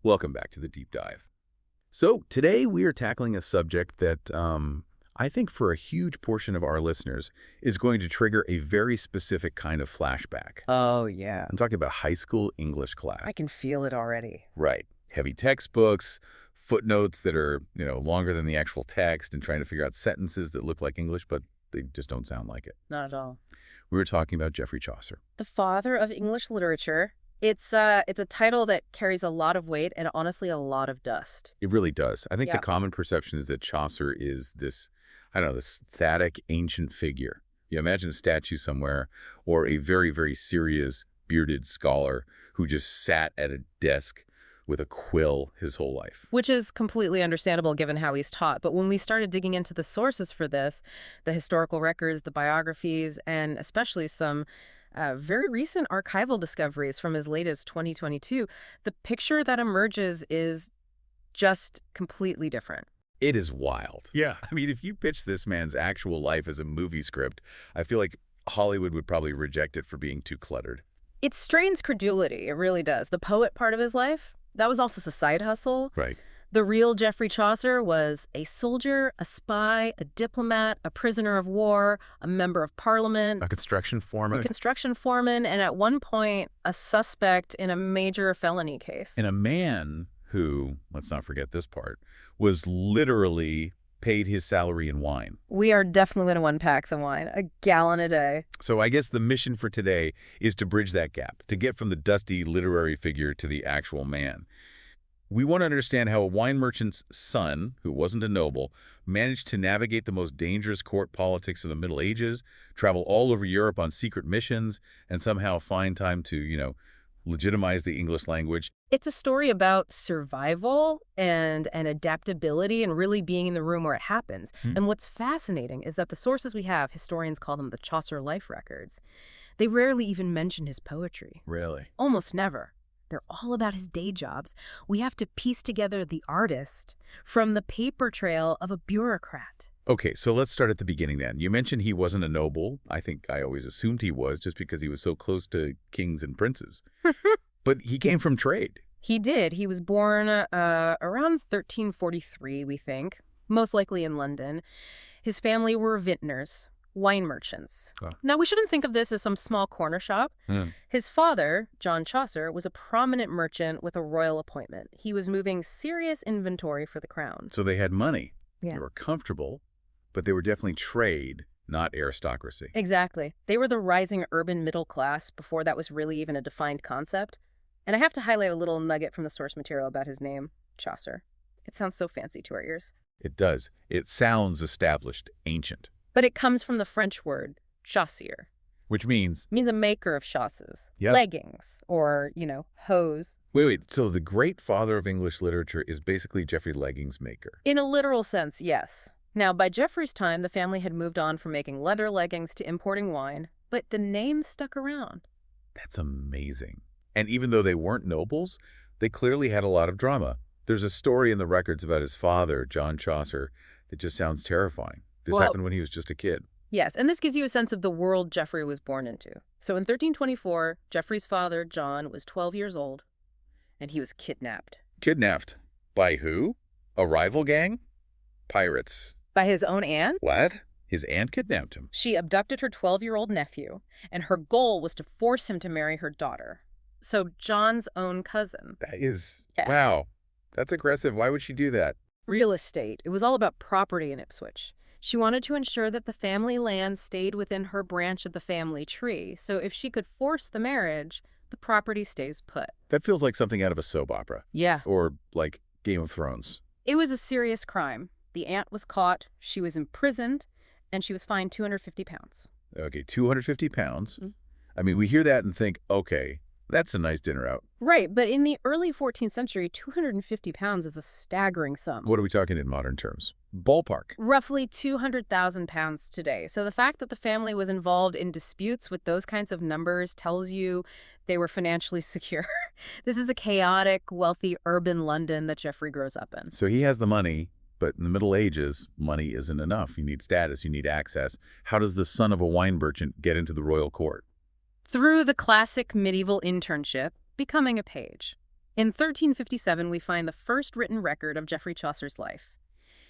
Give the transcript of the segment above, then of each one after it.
Welcome back to the Deep Dive. So today we are tackling a subject that I think for a huge portion of our listeners is going to trigger a very specific kind of flashback. Oh, yeah. I'm talking about high school English class. I can feel it already. Right. Heavy textbooks, footnotes that are, longer than the actual text and trying to figure out sentences that look like English, but they just don't sound like it. Not at all. We were talking about Geoffrey Chaucer. The father of English literature. It's a title that carries a lot of weight and honestly a lot of dust. It really does. I think Yeah. the common perception is that Chaucer is this, this static ancient figure. You imagine a statue somewhere or a very, very serious bearded scholar who just sat at a desk with a quill his whole life. Which is completely understandable given how he's taught. But when we started digging into the sources for this, the historical records, the biographies, and especially some very recent archival discoveries from as late as 2022, the picture that emerges is just completely different. It is wild. Yeah. I mean, if you pitch this man's actual life as a movie script, I feel like Hollywood would probably reject it for being too cluttered. It strains credulity, it really does. The poet part of his life, that was also a side hustle. Right. The real Geoffrey Chaucer was a soldier, a spy, a diplomat, a prisoner of war, a member of parliament, A construction foreman. a construction foreman, and at one point, a suspect in a major felony case. And a man who, let's not forget this part, was literally paid his salary in wine. We are definitely going to unpack the wine. A gallon a day. So I guess the mission for today is to bridge that gap, to get from the dusty literary figure to the actual man. We want to understand how a wine merchant's son, who wasn't a noble, managed to navigate the most dangerous court politics of the Middle Ages, travel all over Europe on secret missions, and somehow find time to, legitimize the English language. It's a story about survival and adaptability and really being in the room where it happens. And what's fascinating is that the sources we have, historians call them the Chaucer life records, they rarely even mention his poetry. Really? Almost never. They're all about his day jobs. We have to piece together the artist from the paper trail of a bureaucrat. Okay, so let's start at the beginning then. You mentioned he wasn't a noble. I think I always assumed he was just because he was so close to kings and princes. But he came from trade. He did. He was born around 1343, we think, most likely in London. His family were vintners, wine merchants. Oh. Now, we shouldn't think of this as some small corner shop. His father, John Chaucer, was a prominent merchant with a royal appointment. He was moving serious inventory for the crown. So they had money. Yeah. They were comfortable, but they were definitely trade, not aristocracy. Exactly. They were the rising urban middle class before that was really even a defined concept. And I have to highlight a little nugget from the source material about his name, Chaucer. It sounds so fancy to our ears. It does. It sounds established, ancient. But it comes from the French word chaussier. Which means... It means a maker of chausses. Yep. Leggings, or, hose. Wait. So the great father of English literature is basically Geoffrey Leggings' maker. In a literal sense, yes. Now, by Geoffrey's time, the family had moved on from making leather leggings to importing wine, but the name stuck around. That's amazing. And even though they weren't nobles, they clearly had a lot of drama. There's a story in the records about his father, John Chaucer, that just sounds terrifying. This happened when he was just a kid. Yes, and this gives you a sense of the world Geoffrey was born into. So in 1324, Geoffrey's father, John, was 12 years old, and he was kidnapped. Kidnapped? By who? A rival gang? Pirates. By his own aunt? What? His aunt kidnapped him? She abducted her 12-year-old nephew, and her goal was to force him to marry her daughter. So John's own cousin. That is... Yeah. Wow. That's aggressive. Why would she do that? Real estate. It was all about property in Ipswich. She wanted to ensure that the family land stayed within her branch of the family tree. So if she could force the marriage, the property stays put. That feels like something out of a soap opera. Yeah. Or like Game of Thrones. It was a serious crime. The aunt was caught, she was imprisoned, and she was fined 250 pounds. Okay, 250 pounds. Mm. I mean, we hear that and think, okay, that's a nice dinner out. Right, but in the early 14th century, 250 pounds is a staggering sum. What are we talking in modern terms? Ballpark. Roughly 200,000 pounds today. So the fact that the family was involved in disputes with those kinds of numbers tells you they were financially secure. This is the chaotic, wealthy, urban London that Geoffrey grows up in. So he has the money, but in the Middle Ages, money isn't enough. You need status, you need access. How does the son of a wine merchant get into the royal court? Through the classic medieval internship, becoming a page. In 1357, we find the first written record of Geoffrey Chaucer's life.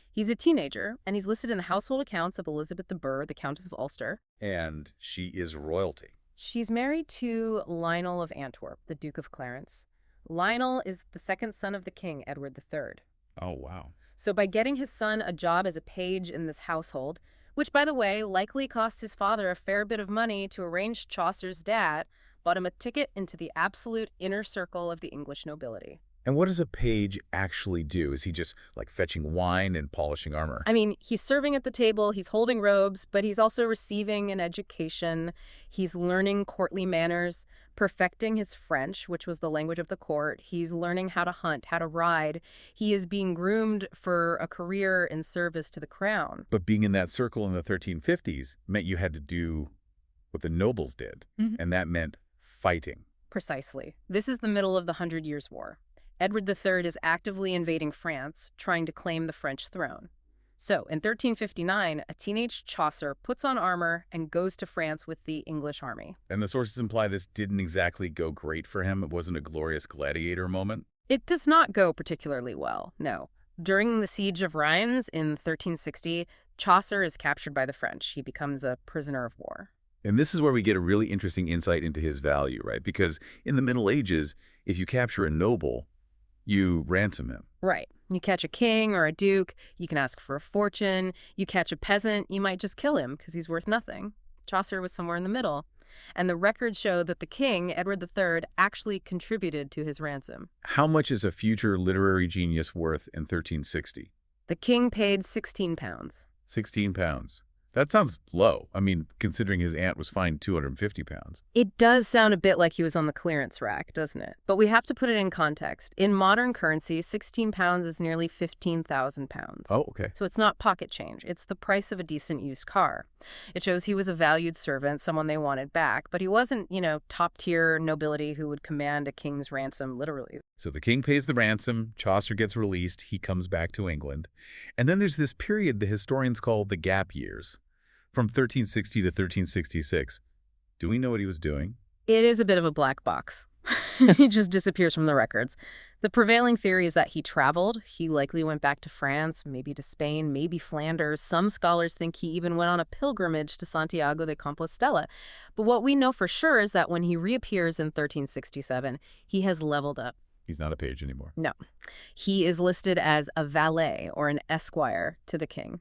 He's a teenager, and he's listed in the household accounts of Elizabeth de Burgh, the Countess of Ulster. And she is royalty. She's married to Lionel of Antwerp, the Duke of Clarence. Lionel is the second son of the king, Edward III. Oh, wow. So by getting his son a job as a page in this household, which, by the way, likely cost his father a fair bit of money to arrange Chaucer's dad, bought him a ticket into the absolute inner circle of the English nobility. And what does a page actually do? Is he just like fetching wine and polishing armor? I mean, he's serving at the table, he's holding robes, but he's also receiving an education. He's learning courtly manners, perfecting his French, which was the language of the court. He's learning how to hunt, how to ride. He is being groomed for a career in service to the crown. But being in that circle in the 1350s meant you had to do what the nobles did, and that meant fighting. Precisely. This is the middle of the 100 Years' War. Edward III is actively invading France, trying to claim the French throne. So, in 1359, a teenage Chaucer puts on armor and goes to France with the English army. And the sources imply this didn't exactly go great for him. It wasn't a glorious gladiator moment. It does not go particularly well, no. During the Siege of Rheims in 1360, Chaucer is captured by the French. He becomes a prisoner of war. And this is where we get a really interesting insight into his value, right? Because in the Middle Ages, if you capture a noble, you ransom him. Right. You catch a king or a duke, you can ask for a fortune. You catch a peasant, you might just kill him because he's worth nothing. Chaucer was somewhere in the middle. And the records show that the king, Edward III, actually contributed to his ransom. How much is a future literary genius worth in 1360? The king paid £16. 16 pounds. That sounds low. I mean, considering his aunt was fined 250 pounds. It does sound a bit like he was on the clearance rack, doesn't it? But we have to put it in context. In modern currency, £16 is nearly £15,000. Oh, okay. So it's not pocket change. It's the price of a decent used car. It shows he was a valued servant, someone they wanted back. But he wasn't, top-tier nobility who would command a king's ransom, literally. So the king pays the ransom, Chaucer gets released, he comes back to England. And then there's this period the historians call the gap years. From 1360 to 1366. Do we know what he was doing? It is a bit of a black box. He just disappears from the records. The prevailing theory is that he traveled. He likely went back to France, maybe to Spain, maybe Flanders. Some scholars think he even went on a pilgrimage to Santiago de Compostela. But what we know for sure is that when he reappears in 1367, he has leveled up. He's not a page anymore. No. He is listed as a valet or an esquire to the king.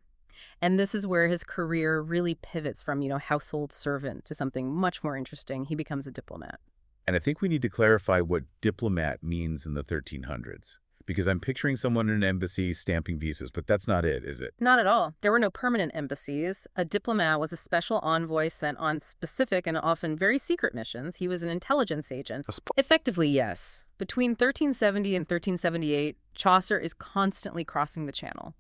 And this is where his career really pivots from, household servant to something much more interesting. He becomes a diplomat. And I think we need to clarify what diplomat means in the 1300s. Because I'm picturing someone in an embassy stamping visas, but that's not it, is it? Not at all. There were no permanent embassies. A diplomat was a special envoy sent on specific and often very secret missions. He was an intelligence agent. Effectively, yes. Between 1370 and 1378, Chaucer is constantly crossing the channel.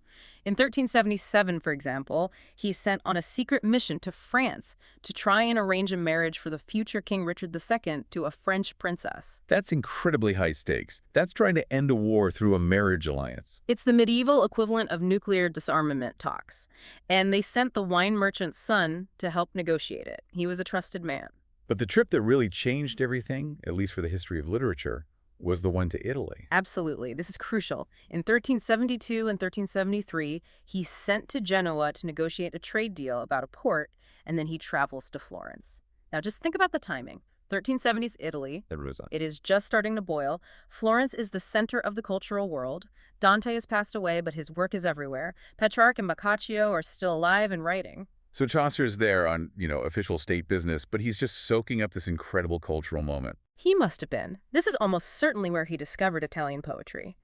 In 1377, for example, he's sent on a secret mission to France to try and arrange a marriage for the future King Richard II to a French princess. That's incredibly high stakes. That's trying to end a war through a marriage alliance. It's the medieval equivalent of nuclear disarmament talks. And they sent the wine merchant's son to help negotiate it. He was a trusted man. But the trip that really changed everything, at least for the history of literature, was the one to Italy. Absolutely. This is crucial. In 1372 and 1373, he's sent to Genoa to negotiate a trade deal about a port, and then he travels to Florence. Now, just think about the timing. 1370s Italy. It is just starting to boil. Florence is the center of the cultural world. Dante has passed away, but his work is everywhere. Petrarch and Boccaccio are still alive and writing. So Chaucer's there on, official state business, but he's just soaking up this incredible cultural moment. He must have been. This is almost certainly where he discovered Italian poetry.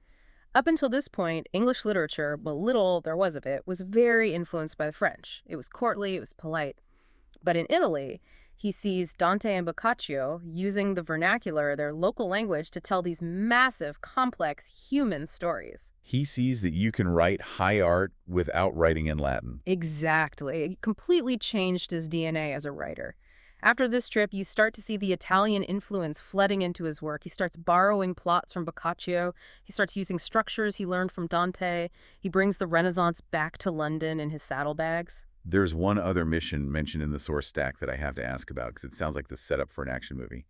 Up until this point, English literature, what little there was of it, was very influenced by the French. It was courtly, it was polite. But in Italy, he sees Dante and Boccaccio using the vernacular, their local language, to tell these massive, complex, human stories. He sees that you can write high art without writing in Latin. Exactly. It completely changed his DNA as a writer. After this trip, you start to see the Italian influence flooding into his work. He starts borrowing plots from Boccaccio. He starts using structures he learned from Dante. He brings the Renaissance back to London in his saddlebags. There's one other mission mentioned in the source stack that I have to ask about because it sounds like the setup for an action movie.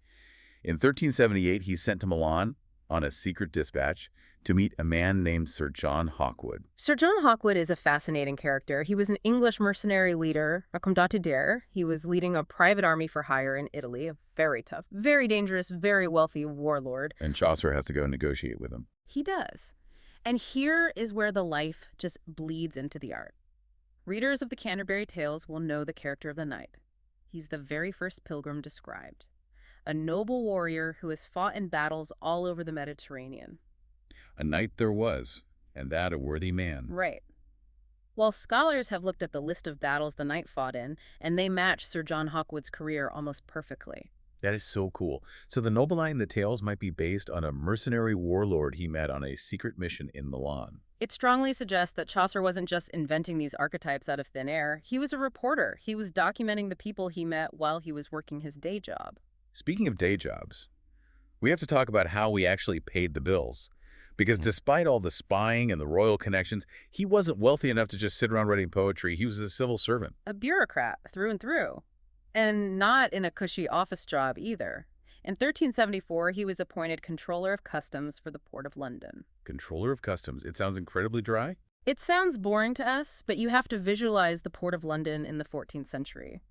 In 1378, he's sent to Milan on a secret dispatch to meet a man named Sir John Hawkwood. Sir John Hawkwood is a fascinating character. He was an English mercenary leader, a condottiere. He was leading a private army for hire in Italy, a very tough, very dangerous, very wealthy warlord. And Chaucer has to go negotiate with him. He does. And here is where the life just bleeds into the art. Readers of the Canterbury Tales will know the character of the knight. He's the very first pilgrim described. A noble warrior who has fought in battles all over the Mediterranean. A knight there was, and that a worthy man. Right. While scholars have looked at the list of battles the knight fought in, and they match Sir John Hawkwood's career almost perfectly. That is so cool. So the noble knight in the tales might be based on a mercenary warlord he met on a secret mission in Milan. It strongly suggests that Chaucer wasn't just inventing these archetypes out of thin air. He was a reporter. He was documenting the people he met while he was working his day job. Speaking of day jobs, we have to talk about how we actually paid the bills. Because despite all the spying and the royal connections, he wasn't wealthy enough to just sit around writing poetry. He was a civil servant. A bureaucrat through and through. And not in a cushy office job either. In 1374, he was appointed Controller of Customs for the Port of London. Controller of Customs. It sounds incredibly dry. It sounds boring to us, but you have to visualize the Port of London in the 14th century.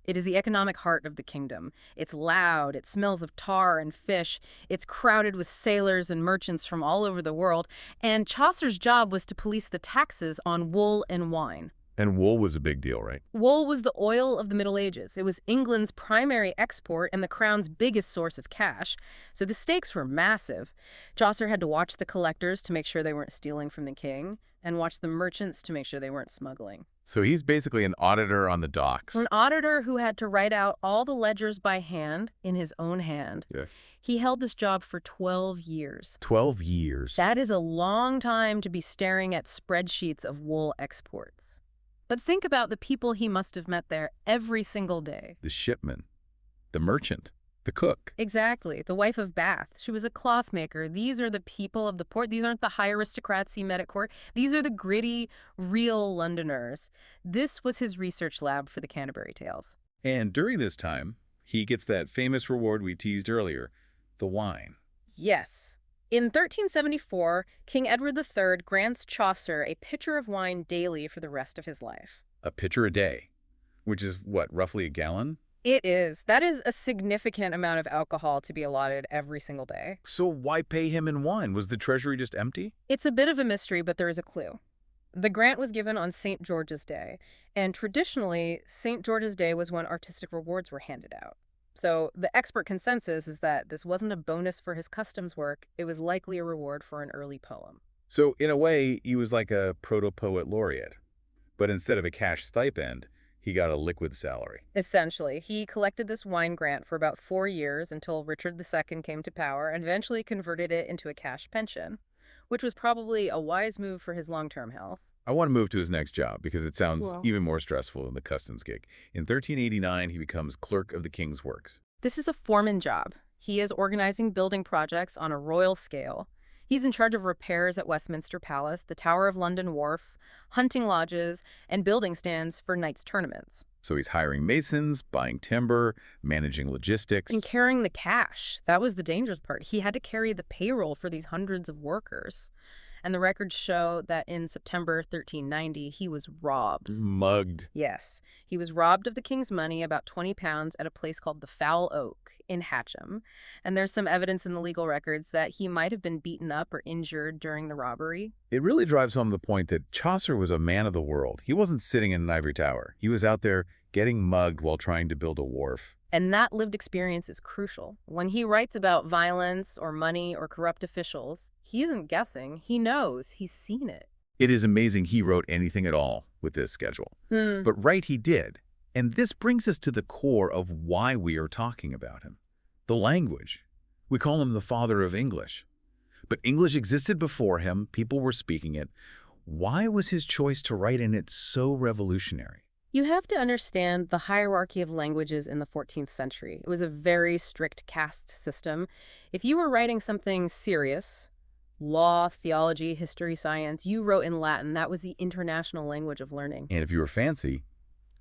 It is the economic heart of the kingdom. It's loud, it smells of tar and fish, it's crowded with sailors and merchants from all over the world, and Chaucer's job was to police the taxes on wool and wine. And wool was a big deal, right? Wool was the oil of the Middle Ages. It was England's primary export and the crown's biggest source of cash, so the stakes were massive. Chaucer had to watch the collectors to make sure they weren't stealing from the king, and watch the merchants to make sure they weren't smuggling. So he's basically an auditor on the docks. An auditor who had to write out all the ledgers by hand in his own hand. Yeah. He held this job for 12 years. 12 years. That is a long time to be staring at spreadsheets of wool exports. But think about the people he must have met there every single day. The shipman, the merchant, the cook. Exactly. The wife of Bath. She was a cloth maker. These are the people of the port. These aren't the high aristocrats he met at court. These are the gritty, real Londoners. This was his research lab for the Canterbury Tales. And during this time, he gets that famous reward we teased earlier, the wine. Yes. In 1374, King Edward III grants Chaucer a pitcher of wine daily for the rest of his life. A pitcher a day, which is, what, roughly a gallon? It is. That is a significant amount of alcohol to be allotted every single day. So why pay him in wine? Was the treasury just empty? It's a bit of a mystery, but there is a clue. The grant was given on St. George's Day, and traditionally, St. George's Day was when artistic rewards were handed out. So the expert consensus is that this wasn't a bonus for his customs work, it was likely a reward for an early poem. So in a way, he was like a proto-poet laureate. But instead of a cash stipend, he got a liquid salary. Essentially, he collected this wine grant for about 4 years until Richard II came to power and eventually converted it into a cash pension, which was probably a wise move for his long-term health. I want to move to his next job because it sounds even more stressful than the customs gig. In 1389, he becomes clerk of the king's works. This is a foreman job. He is organizing building projects on a royal scale. He's in charge of repairs at Westminster Palace, the Tower of London Wharf, hunting lodges, and building stands for knights' tournaments. So he's hiring masons, buying timber, managing logistics. And carrying the cash. That was the dangerous part. He had to carry the payroll for these hundreds of workers. And the records show that in September 1390, he was robbed. Mugged. Yes. He was robbed of the king's money, about 20 pounds, at a place called the Foul Oak in Hatcham. And there's some evidence in the legal records that he might have been beaten up or injured during the robbery. It really drives home the point that Chaucer was a man of the world. He wasn't sitting in an ivory tower. He was out there getting mugged while trying to build a wharf. And that lived experience is crucial. When he writes about violence or money or corrupt officials, he isn't guessing. He knows. He's seen it. It is amazing he wrote anything at all with this schedule. But write he did. And this brings us to the core of why we are talking about him. The language. We call him the father of English. But English existed before him. People were speaking it. Why was his choice to write in it so revolutionary? You have to understand the hierarchy of languages in the 14th century. It was a very strict caste system. If you were writing something serious, law, theology, history, science, you wrote in Latin. That was the international language of learning. And if you were fancy,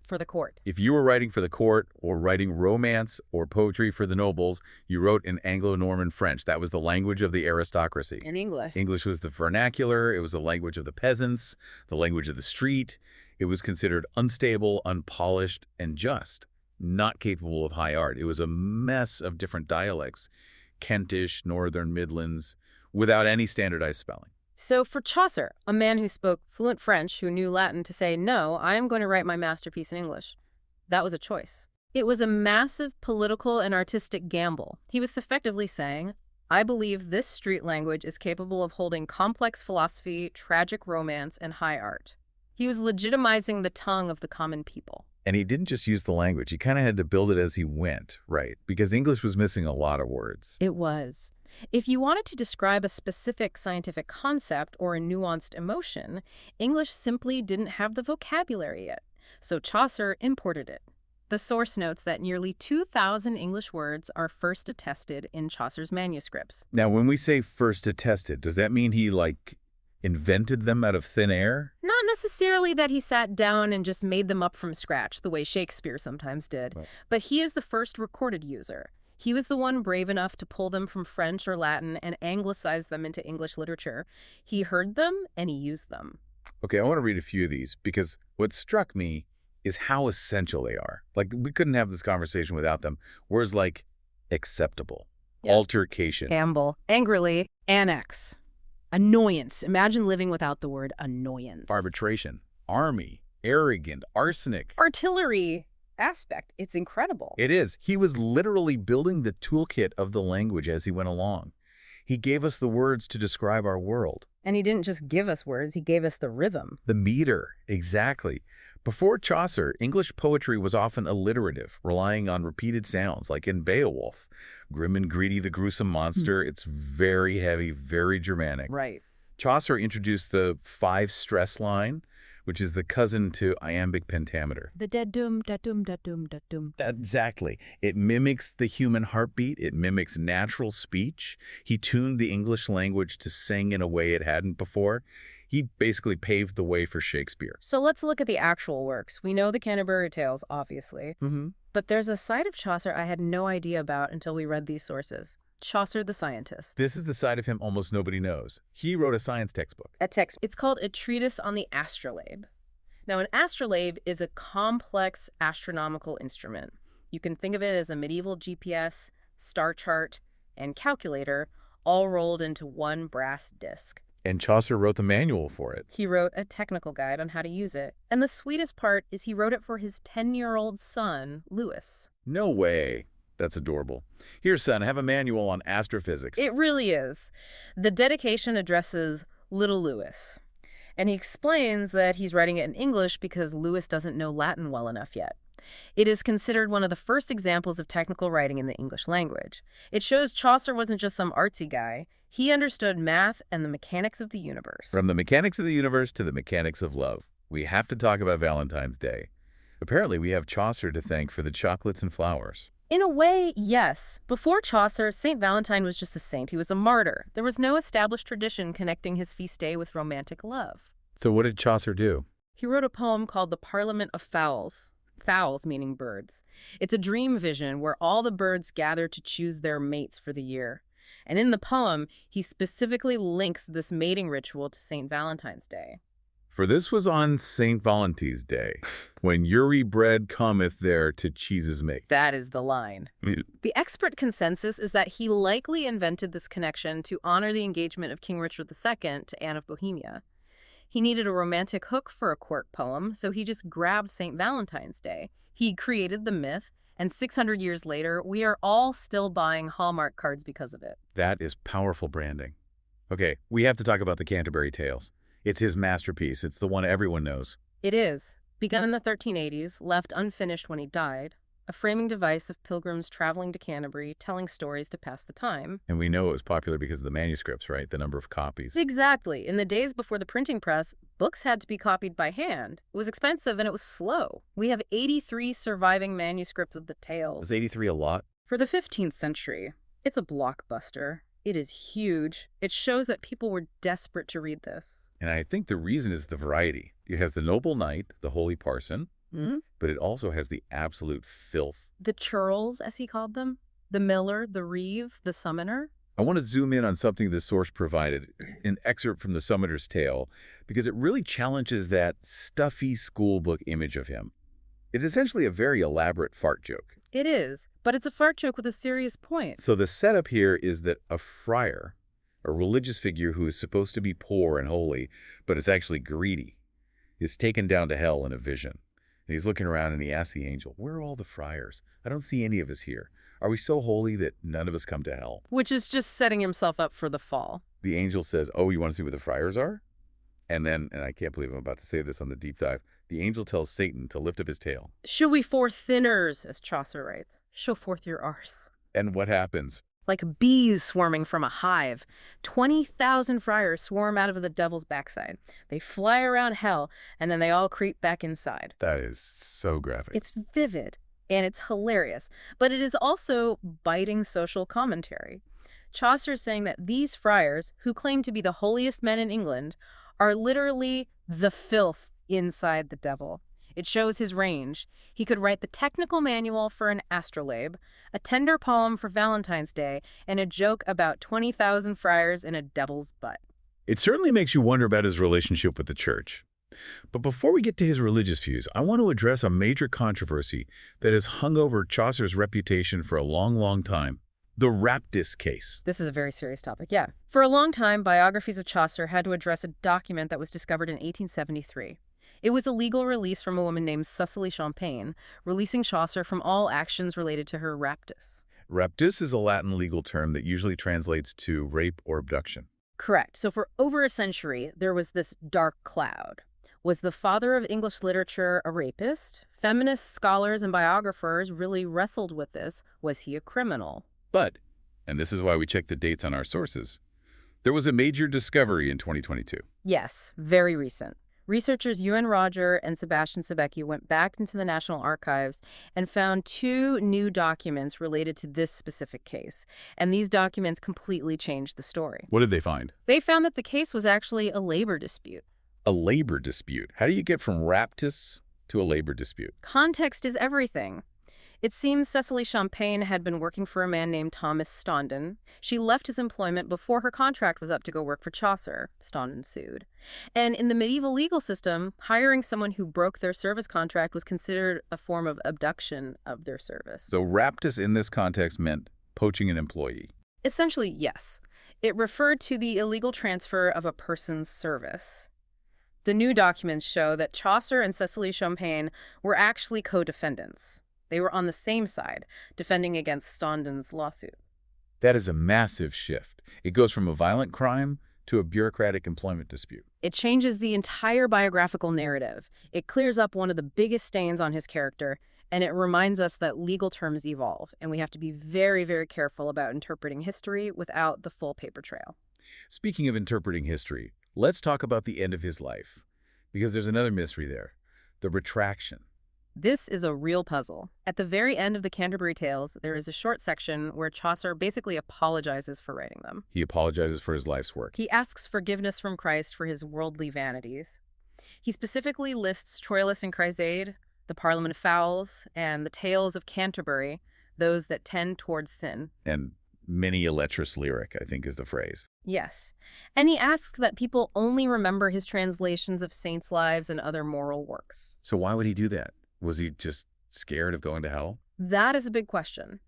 for the court. If you were writing for the court or writing romance or poetry for the nobles, you wrote in Anglo-Norman French. That was the language of the aristocracy. In English. English was the vernacular. It was the language of the peasants, the language of the street. It was considered unstable, unpolished, and just, not capable of high art. It was a mess of different dialects, Kentish, Northern Midlands, without any standardized spelling. So for Chaucer, a man who spoke fluent French, who knew Latin, to say, no, I am going to write my masterpiece in English, that was a choice. It was a massive political and artistic gamble. He was effectively saying, I believe this street language is capable of holding complex philosophy, tragic romance, and high art. He was legitimizing the tongue of the common people. And he didn't just use the language. He kind of had to build it as he went, right? Because English was missing a lot of words. It was. If you wanted to describe a specific scientific concept or a nuanced emotion, English simply didn't have the vocabulary yet. So Chaucer imported it. The source notes that nearly 2,000 English words are first attested in Chaucer's manuscripts. Now, when we say first attested, does that mean he, invented them out of thin air? Not necessarily that he sat down and just made them up from scratch, the way Shakespeare sometimes did, Right. But he is the first recorded user. He was the one brave enough to pull them from French or Latin and anglicize them into English literature. He heard them and he used them. Okay, I want to read a few of these because what struck me is how essential they are. We couldn't have this conversation without them. Words like acceptable, Yeah. altercation, Amble, angrily, annex. Annoyance. Imagine living without the word annoyance. arbitration, army, arrogant, arsenic. Artillery aspect. It's incredible. It is. He was literally building the toolkit of the language as he went along. He gave us the words to describe our world. And he didn't just give us words, he gave us the rhythm. The meter, exactly. Before Chaucer, English poetry was often alliterative, relying on repeated sounds, like in Beowulf. Grim and greedy, the gruesome monster. It's very heavy, very Germanic. Right. Chaucer introduced the five-stress line, which is the cousin to iambic pentameter. The da-dum, da-dum, da-dum, da-dum. Exactly. It mimics the human heartbeat. It mimics natural speech. He tuned the English language to sing in a way it hadn't before. He basically paved the way for Shakespeare. So let's look at the actual works. We know the Canterbury Tales, obviously. But there's a side of Chaucer I had no idea about until we read these sources. Chaucer the scientist. This is the side of him almost nobody knows. He wrote a science textbook. It's called A Treatise on the Astrolabe. Now, an astrolabe is a complex astronomical instrument. You can think of it as a medieval GPS, star chart, and calculator all rolled into one brass disc. And Chaucer wrote the manual for it. He wrote a technical guide on how to use it. And the sweetest part is he wrote it for his 10-year-old son, Louis. No way. That's adorable. Here, son, have a manual on astrophysics. It really is. The dedication addresses little Louis. And he explains that he's writing it in English because Louis doesn't know Latin well enough yet. It is considered one of the first examples of technical writing in the English language. It shows Chaucer wasn't just some artsy guy. He understood math and the mechanics of the universe. From the mechanics of the universe to the mechanics of love, we have to talk about Valentine's Day. Apparently, we have Chaucer to thank for the chocolates and flowers. In a way, yes. Before Chaucer, St. Valentine was just a saint. He was a martyr. There was no established tradition connecting his feast day with romantic love. So what did Chaucer do? He wrote a poem called The Parliament of Fowls. Fowls meaning birds. It's a dream vision where all the birds gather to choose their mates for the year. And in the poem, he specifically links this mating ritual to St. Valentine's Day. For this was on St. Valentine's Day, when Uri bread cometh there to cheeses make. That is the line. The expert consensus is that he likely invented this connection to honor the engagement of King Richard II to Anne of Bohemia. He needed a romantic hook for a court poem, so he just grabbed St. Valentine's Day. He created the myth, and 600 years later, we are all still buying Hallmark cards because of it. That is powerful branding. Okay, we have to talk about the Canterbury Tales. It's his masterpiece. It's the one everyone knows. It is. Begun in the 1380s, left unfinished when he died, a framing device of pilgrims traveling to Canterbury, telling stories to pass the time. And we know it was popular because of the manuscripts, right? The number of copies. Exactly. In the days before the printing press, books had to be copied by hand. It was expensive and it was slow. We have 83 surviving manuscripts of the tales. Is 83 a lot? For the 15th century, it's a blockbuster. It is huge. It shows that people were desperate to read this. And I think the reason is the variety. It has the noble knight, the holy parson, Mhm. but it also has the absolute filth. The churls, as he called them, the miller, the reeve, the summoner. I want to zoom in on something the source provided, an excerpt from the Summoner's Tale, because it really challenges that stuffy schoolbook image of him. It's essentially a very elaborate fart joke. It is, but it's a fart joke with a serious point. So the setup here is that a friar, a religious figure who is supposed to be poor and holy, but is actually greedy, is taken down to hell in a vision. And he's looking around and he asks the angel, "Where are all the friars? I don't see any of us here. Are we so holy that none of us come to hell?" Which is just setting himself up for the fall. The angel says, "Oh, you want to see where the friars are?" And then, and I can't believe I'm about to say this on the deep dive, the angel tells Satan to lift up his tail. Show we forth thinners, as Chaucer writes. Show forth your arse. And what happens? Like bees swarming from a hive, 20,000 friars swarm out of the devil's backside. They fly around hell, and then they all creep back inside. That is so graphic. It's vivid, and it's hilarious, but it is also biting social commentary. Chaucer is saying that these friars, who claim to be the holiest men in England, are literally the filth inside the devil. It shows his range. He could write the technical manual for an astrolabe, a tender poem for Valentine's Day, and a joke about 20,000 friars in a devil's butt. It certainly makes you wonder about his relationship with the church. But before we get to his religious views, I want to address a major controversy that has hung over Chaucer's reputation for a long, long time. The Raptis case. This is a very serious topic, yeah. For a long time, biographies of Chaucer had to address a document that was discovered in 1873. It was a legal release from a woman named Cecily Champagne, releasing Chaucer from all actions related to her raptus. Raptus is a Latin legal term that usually translates to rape or abduction. Correct. So for over a century, there was this dark cloud. Was the father of English literature a rapist? Feminist scholars and biographers really wrestled with this. Was he a criminal? But, and this is why we check the dates on our sources, there was a major discovery in 2022. Yes, very recent. Researchers Ewan Roger and Sebastian Sebecki went back into the National Archives and found 2 new documents related to this specific case. And these documents completely changed the story. What did they find? They found that the case was actually a labor dispute. A labor dispute. How do you get from raptus to a labor dispute? Context is everything. It seems Cecily Champagne had been working for a man named Thomas Staunden. She left his employment before her contract was up to go work for Chaucer. Staunden sued. And in the medieval legal system, hiring someone who broke their service contract was considered a form of abduction of their service. So raptus in this context meant poaching an employee. Essentially, yes. It referred to the illegal transfer of a person's service. The new documents show that Chaucer and Cecily Champagne were actually co-defendants. They were on the same side, defending against Staunden's lawsuit. That is a massive shift. It goes from a violent crime to a bureaucratic employment dispute. It changes the entire biographical narrative. It clears up one of the biggest stains on his character, and it reminds us that legal terms evolve, and we have to be very, very careful about interpreting history without the full paper trail. Speaking of interpreting history, let's talk about the end of his life, because there's another mystery there, the retraction. This is a real puzzle. At the very end of the Canterbury Tales, there is a short section where Chaucer basically apologizes for writing them. He apologizes for his life's work. He asks forgiveness from Christ for his worldly vanities. He specifically lists Troilus and Chryseid, the Parliament of Fowls, and the Tales of Canterbury, those that tend towards sin. And many a lecherous lyric, I think is the phrase. Yes. And he asks that people only remember his translations of saints' lives and other moral works. So why would he do that? Was he just scared of going to hell? That is a big question.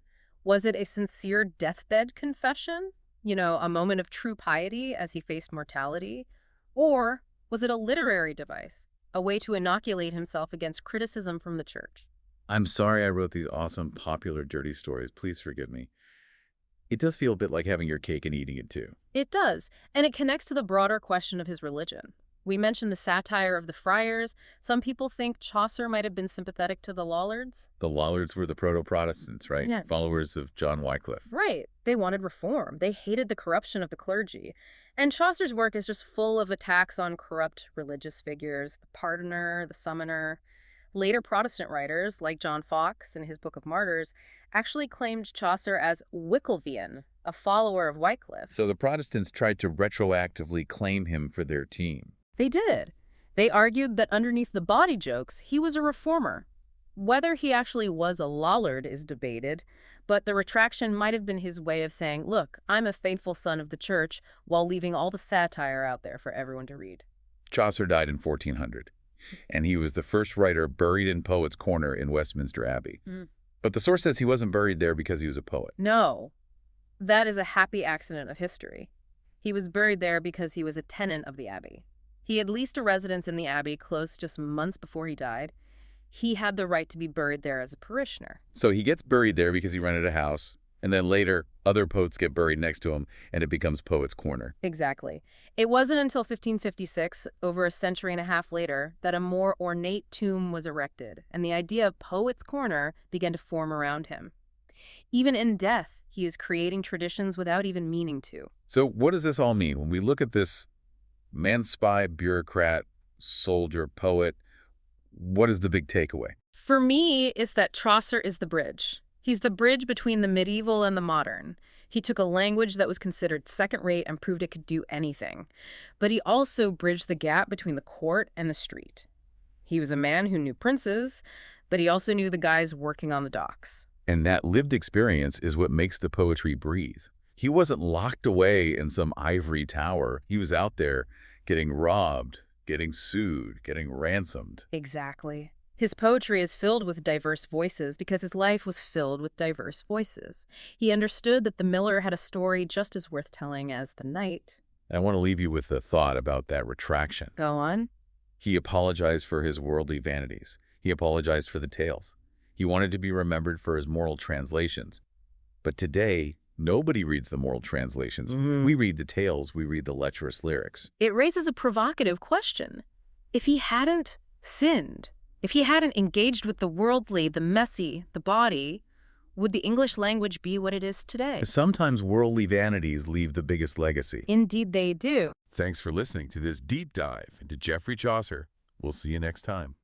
Was it a sincere deathbed confession? You know, a moment of true piety as he faced mortality? Or was it a literary device, a way to inoculate himself against criticism from the church? I'm sorry I wrote these awesome, popular, dirty stories. Please forgive me. It does feel a bit like having your cake and eating it too. It does, and it connects to the broader question of his religion. We mentioned the satire of the friars. Some people think Chaucer might have been sympathetic to the Lollards. The Lollards were the proto-Protestants, right? Yeah. Followers of John Wycliffe. Right. They wanted reform. They hated the corruption of the clergy. And Chaucer's work is just full of attacks on corrupt religious figures, the pardoner, the summoner. Later Protestant writers, like John Foxe in his Book of Martyrs, actually claimed Chaucer as Wyclifian, a follower of Wycliffe. So the Protestants tried to retroactively claim him for their team. They did. They argued that underneath the bawdy jokes, he was a reformer. Whether he actually was a Lollard is debated, but the retraction might have been his way of saying, look, I'm a faithful son of the church, while leaving all the satire out there for everyone to read. Chaucer died in 1400, and he was the first writer buried in Poets' Corner in Westminster Abbey. But the source says he wasn't buried there because he was a poet. No, that is a happy accident of history. He was buried there because he was a tenant of the abbey. He had leased a residence in the abbey close just months before he died. He had the right to be buried there as a parishioner. So he gets buried there because he rented a house, and then later other poets get buried next to him, and it becomes Poets' Corner. Exactly. It wasn't until 1556, over a century and a half later, that a more ornate tomb was erected, and the idea of Poets' Corner began to form around him. Even in death, he is creating traditions without even meaning to. So what does this all mean? When we look at this man spy, bureaucrat, soldier, poet, what is the big takeaway? For me, it's that Chaucer is the bridge. He's the bridge between the medieval and the modern. He took a language that was considered second-rate and proved it could do anything. But he also bridged the gap between the court and the street. He was a man who knew princes, but he also knew the guys working on the docks. And that lived experience is what makes the poetry breathe. He wasn't locked away in some ivory tower. He was out there getting robbed, getting sued, getting ransomed. Exactly. His poetry is filled with diverse voices because his life was filled with diverse voices. He understood that the miller had a story just as worth telling as the knight. And I want to leave you with a thought about that retraction. Go on. He apologized for his worldly vanities. He apologized for the tales. He wanted to be remembered for his moral translations. But today, nobody reads the moral translations. We read the tales. We read the lecherous lyrics. It raises a provocative question. If he hadn't sinned, if he hadn't engaged with the worldly, the messy, the bawdy, would the English language be what it is today? Sometimes worldly vanities leave the biggest legacy. Indeed they do. Thanks for listening to this deep dive into Geoffrey Chaucer. We'll see you next time.